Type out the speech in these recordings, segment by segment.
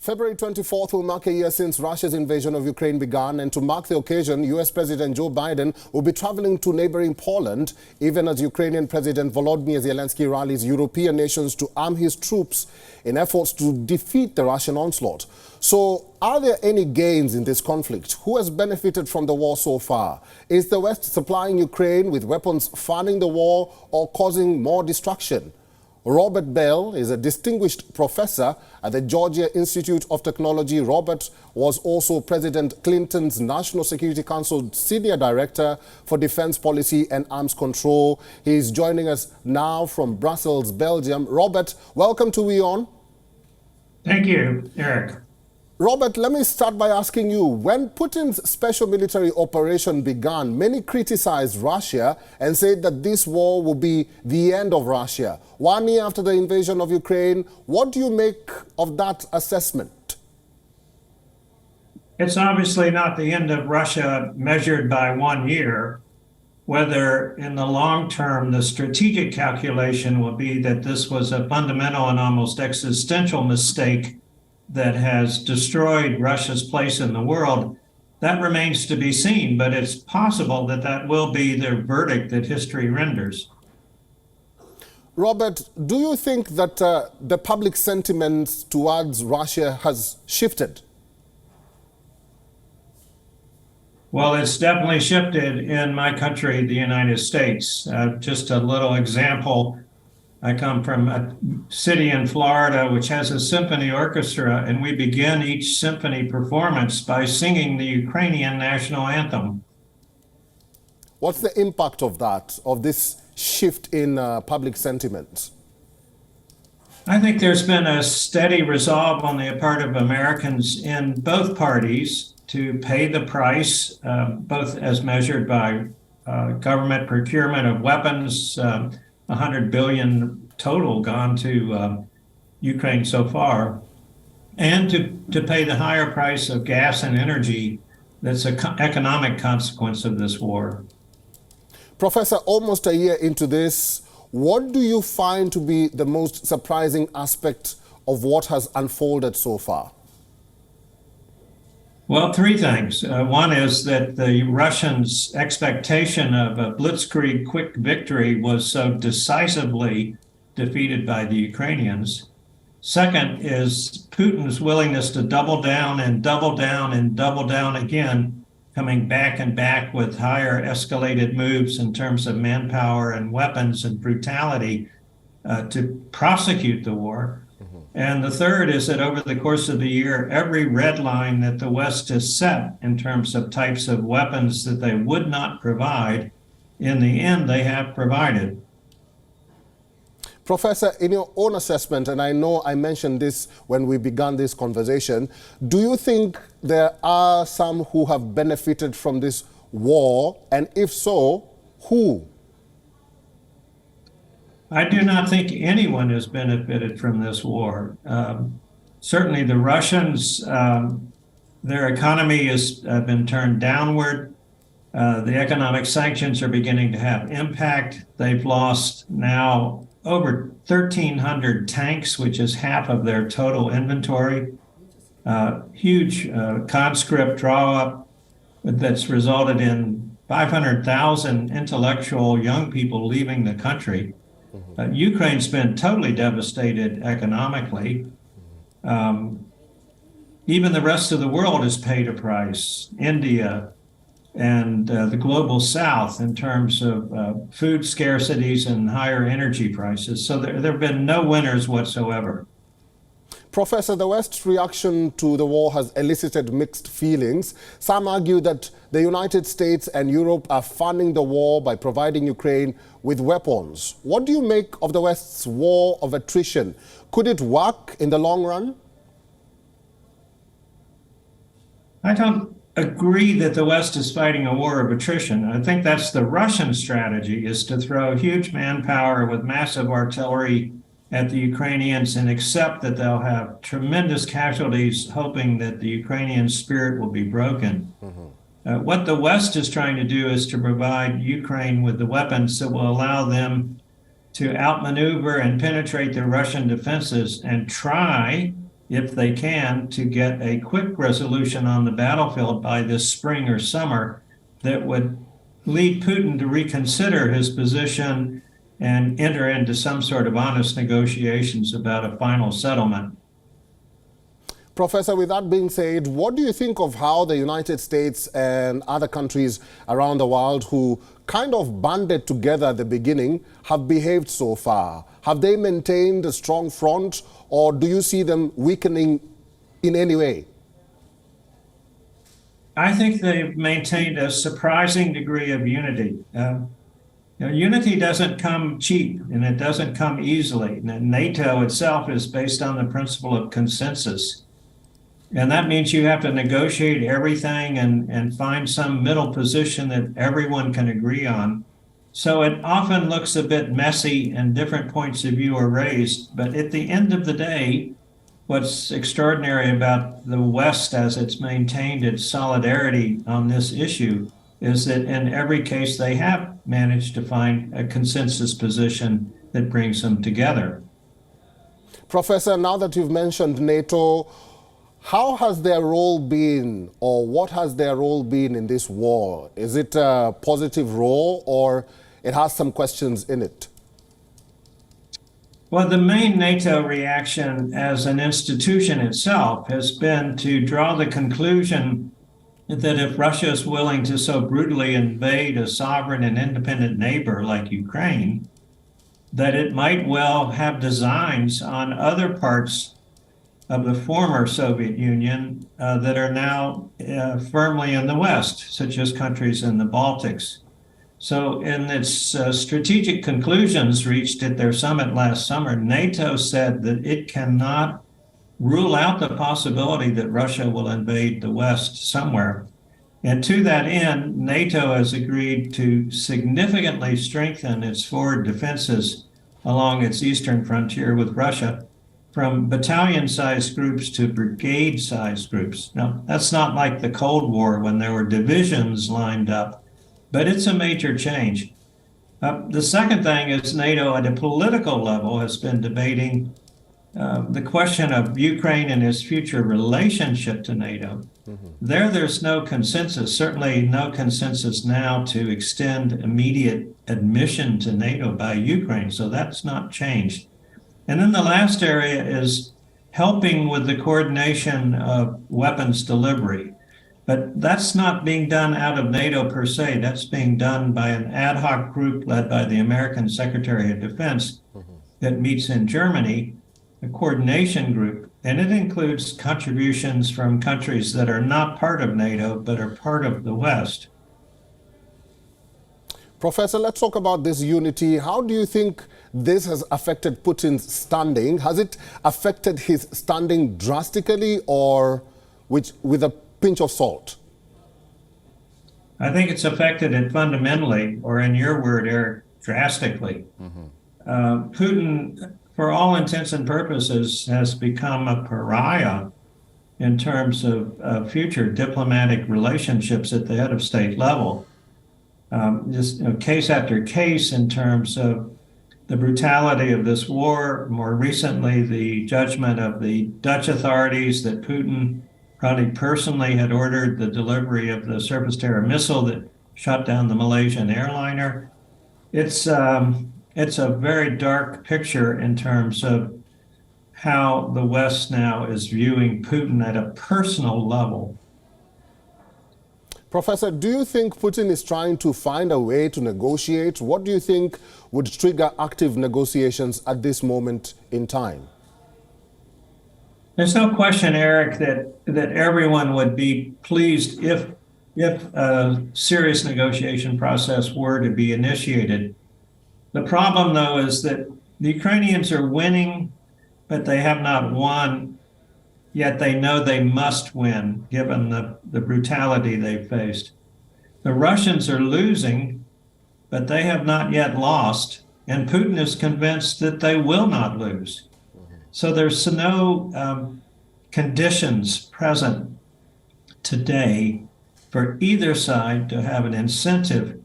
February 24th will mark a year since Russia's invasion of Ukraine began, and to mark the occasion, US President Joe Biden will be traveling to neighboring Poland, even as Ukrainian President Volodmyr Zelensky rallies European nations to arm his troops in efforts to defeat the Russian onslaught. So, are there any gains in this conflict? Who has benefited from the war so far? Is the West supplying Ukraine with weapons funding the war or causing more destruction? Robert Bell is a distinguished professor at the Georgia Institute of Technology. Robert was also President Clinton's National Security Council Senior Director for Defense Policy and Arms Control. He is joining us now from Brussels, Belgium. Robert, welcome to WION. Thank you, Eric. Robert, let me start by asking you, when Putin's special military operation began, many criticized Russia and said that this war will be the end of Russia. 1 year after the invasion of Ukraine, what do you make of that assessment? It's obviously not the end of Russia measured by 1 year. Whether in the long term, the strategic calculation will be that this was a fundamental and almost existential mistake that has destroyed Russia's place in the world, that remains to be seen, but it's possible that that will be the verdict that history renders. Robert, do you think that the public sentiment towards Russia has shifted? Well, it's definitely shifted in my country, the United States. Just a little example. I come from a city in Florida which has a symphony orchestra, and we begin each symphony performance by singing the Ukrainian national anthem. What's the impact of that, of this shift in public sentiment? I think there's been a steady resolve on the part of Americans in both parties to pay the price, both as measured by government procurement of weapons, 100 billion total gone to Ukraine so far, and to pay the higher price of gas and energy that's an economic consequence of this war. Professor, almost a year into this, what do you find to be the most surprising aspect of what has unfolded so far? Well, three things. One is that the Russians' expectation of a blitzkrieg quick victory was so decisively defeated by the Ukrainians. Second is Putin's willingness to double down and double down and double down again, coming back and back with higher escalated moves in terms of manpower and weapons and brutality to prosecute the war. And the third is that over the course of the year, every red line that the West has set in terms of types of weapons that they would not provide, in the end, they have provided. Professor, in your own assessment, and I know I mentioned this when we began this conversation, do you think there are some who have benefited from this war? And if so, who? I do not think anyone has benefited from this war. Certainly the Russians, their economy has been turned downward. The economic sanctions are beginning to have impact. They've lost now over 1,300 tanks, which is half of their total inventory. Huge conscript draw-up that's resulted in 500,000 intellectual young people leaving the country. Ukraine's been totally devastated economically. Even the rest of the world has paid a price. India and the global south in terms of food scarcities and higher energy prices. So there have been no winners whatsoever. Professor, the West's reaction to the war has elicited mixed feelings. Some argue that the United States and Europe are funding the war by providing Ukraine with weapons. What do you make of the West's war of attrition? Could it work in the long run? I don't agree that the West is fighting a war of attrition. I think that's the Russian strategy, is to throw huge manpower with massive artillery at the Ukrainians and accept that they'll have tremendous casualties, hoping that the Ukrainian spirit will be broken. What the West is trying to do is to provide Ukraine with the weapons that will allow them to outmaneuver and penetrate the Russian defenses and try if they can, to get a quick resolution on the battlefield by this spring or summer that would lead Putin to reconsider his position and enter into some sort of honest negotiations about a final settlement. Professor, with that being said, what do you think of how the United States and other countries around the world who kind of banded together at the beginning have behaved so far? Have they maintained a strong front, or do you see them weakening in any way? I think they've maintained a surprising degree of unity. Unity doesn't come cheap, and it doesn't come easily. NATO itself is based on the principle of consensus. And that means you have to negotiate everything and find some middle position that everyone can agree on. So it often looks a bit messy and different points of view are raised. But at the end of the day, what's extraordinary about the West as it's maintained its solidarity on this issue is that in every case they have managed to find a consensus position that brings them together. Professor, now that you've mentioned NATO, how has their role been, or what has their role been in this war? Is it a positive role, or it has some questions in it? Well, the main NATO reaction as an institution itself has been to draw the conclusion that if Russia is willing to so brutally invade a sovereign and independent neighbor like Ukraine, that it might well have designs on other parts of the former Soviet Union that are now firmly in the West, such as countries in the Baltics. So in its strategic conclusions reached at their summit last summer, NATO said that it cannot rule out the possibility that Russia will invade the West somewhere. And to that end, NATO has agreed to significantly strengthen its forward defenses along its eastern frontier with Russia, from battalion-sized groups to brigade-sized groups. Now, that's not like the Cold War when there were divisions lined up, but it's a major change. The second thing is NATO at a political level has been debating the question of Ukraine and its future relationship to NATO. There's no consensus, certainly no consensus now to extend immediate admission to NATO by Ukraine, so that's not changed. And then the last area is helping with the coordination of weapons delivery. But that's not being done out of NATO per se. That's being done by an ad hoc group led by the American Secretary of Defense that meets in Germany, a coordination group. And it includes contributions from countries that are not part of NATO, but are part of the West. Professor, let's talk about this unity. How do you think this has affected Putin's standing? Has it affected his standing drastically, or with a pinch of salt? I think it's affected it fundamentally, or in your word, Eric, drastically. Putin, for all intents and purposes, has become a pariah in terms of future diplomatic relationships at the head of state level. Just case after case in terms of the brutality of this war. More recently, the judgment of the Dutch authorities that Putin probably personally had ordered the delivery of the surface-to-air missile that shot down the Malaysian airliner. It's a very dark picture in terms of how the West now is viewing Putin at a personal level. Professor, do you think Putin is trying to find a way to negotiate? What do you think would trigger active negotiations at this moment in time? There's no question, Eric, that everyone would be pleased if a serious negotiation process were to be initiated. The problem, though, is that the Ukrainians are winning, but they have not won, yet they know they must win, given the brutality they faced. The Russians are losing, but they have not yet lost, and Putin is convinced that they will not lose. So there's no conditions present today for either side to have an incentive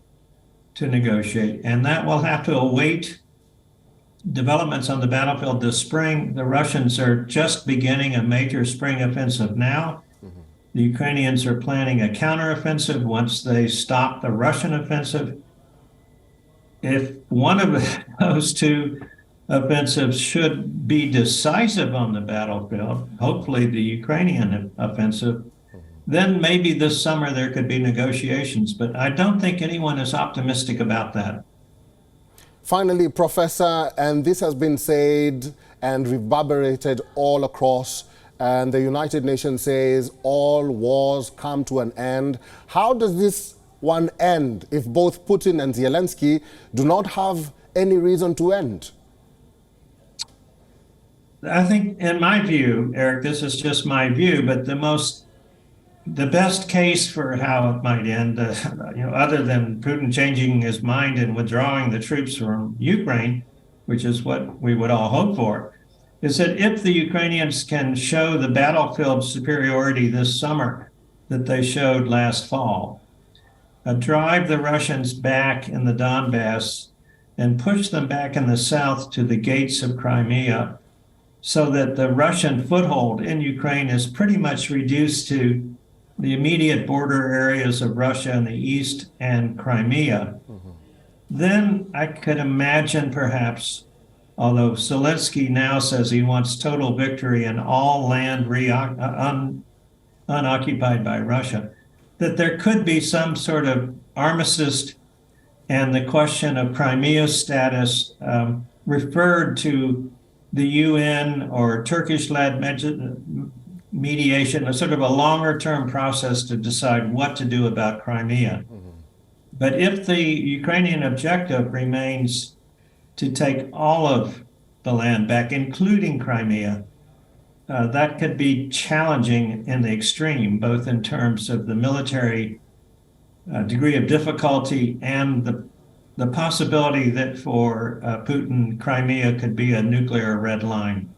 to negotiate, and that will have to await developments on the battlefield this spring. The Russians are just beginning a major spring offensive now. The Ukrainians are planning a counteroffensive once they stop the Russian offensive. If one of those two offensives should be decisive on the battlefield, hopefully the Ukrainian offensive, then maybe this summer there could be negotiations. But I don't think anyone is optimistic about that. Finally, Professor, and this has been said and reverberated all across, and the United Nations says all wars come to an end. How does this one end if both Putin and Zelensky do not have any reason to end? I think, in my view, Eric, this is just my view, but the best case for how it might end, other than Putin changing his mind and withdrawing the troops from Ukraine, which is what we would all hope for, is that if the Ukrainians can show the battlefield superiority this summer that they showed last fall, drive the Russians back in the Donbass and push them back in the south to the gates of Crimea, so that the Russian foothold in Ukraine is pretty much reduced to the immediate border areas of Russia in the east and Crimea, then I could imagine perhaps, although Zelensky now says he wants total victory in all land unoccupied by Russia, that there could be some sort of armistice and the question of Crimea's status referred to the UN or Turkish-led mediation, a sort of a longer-term process to decide what to do about Crimea. But if the Ukrainian objective remains to take all of the land back, including Crimea, that could be challenging in the extreme, both in terms of the military degree of difficulty and the possibility that for Putin, Crimea could be a nuclear red line.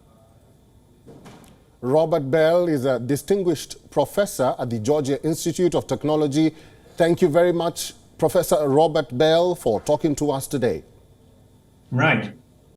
Robert Bell is a distinguished professor at the Georgia Institute of Technology. Thank you very much, Professor Robert Bell, for talking to us today. Right.